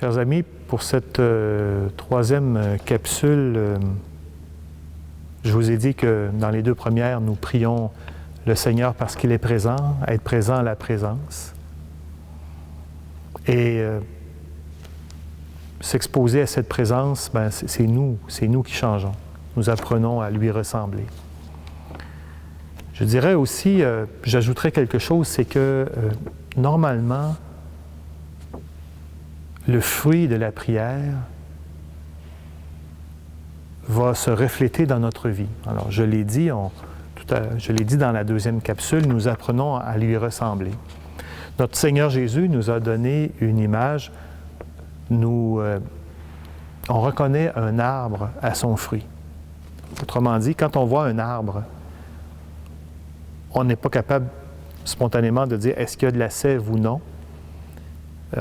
Chers amis, pour cette troisième capsule, je vous ai dit que dans les deux premières, nous prions le Seigneur parce qu'il est présent, être présent à la présence. Et s'exposer à cette présence, ben, c'est nous qui changeons. Nous apprenons à lui ressembler. Je dirais aussi, j'ajouterais quelque chose, c'est que normalement, le fruit de la prière va se refléter dans notre vie. Alors, je l'ai dit, dans la deuxième capsule, nous apprenons à lui ressembler. Notre Seigneur Jésus nous a donné une image. On reconnaît un arbre à son fruit. Autrement dit, quand on voit un arbre, on n'est pas capable spontanément de dire est-ce qu'il y a de la sève ou non.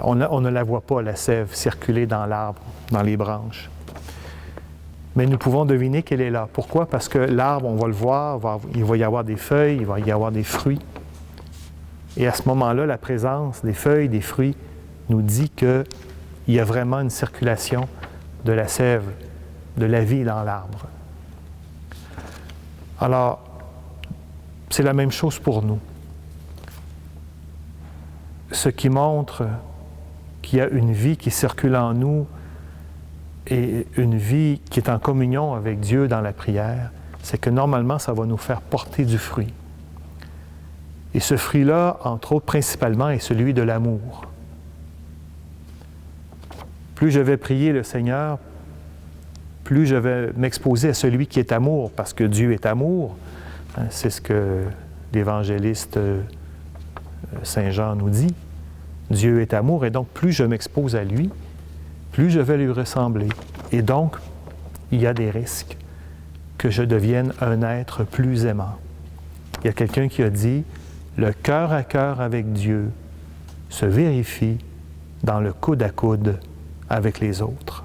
On ne la voit pas, la sève, circuler dans l'arbre, dans les branches. Mais nous pouvons deviner qu'elle est là. Pourquoi? Parce que l'arbre, on va le voir, il va y avoir des feuilles, il va y avoir des fruits. Et à ce moment-là, la présence des feuilles, des fruits, nous dit qu'il y a vraiment une circulation de la sève, de la vie dans l'arbre. Alors, c'est la même chose pour nous. Ce qui montre qu'il y a une vie qui circule en nous et une vie qui est en communion avec Dieu dans la prière, c'est que normalement, ça va nous faire porter du fruit. Et ce fruit-là, entre autres, principalement, est celui de l'amour. Plus je vais prier le Seigneur, plus je vais m'exposer à celui qui est amour, parce que Dieu est amour. C'est ce que l'évangéliste Saint Jean nous dit. Dieu est amour, et donc plus je m'expose à lui, plus je vais lui ressembler. Et donc, il y a des risques que je devienne un être plus aimant. Il y a quelqu'un qui a dit, le cœur à cœur avec Dieu se vérifie dans le coude à coude avec les autres.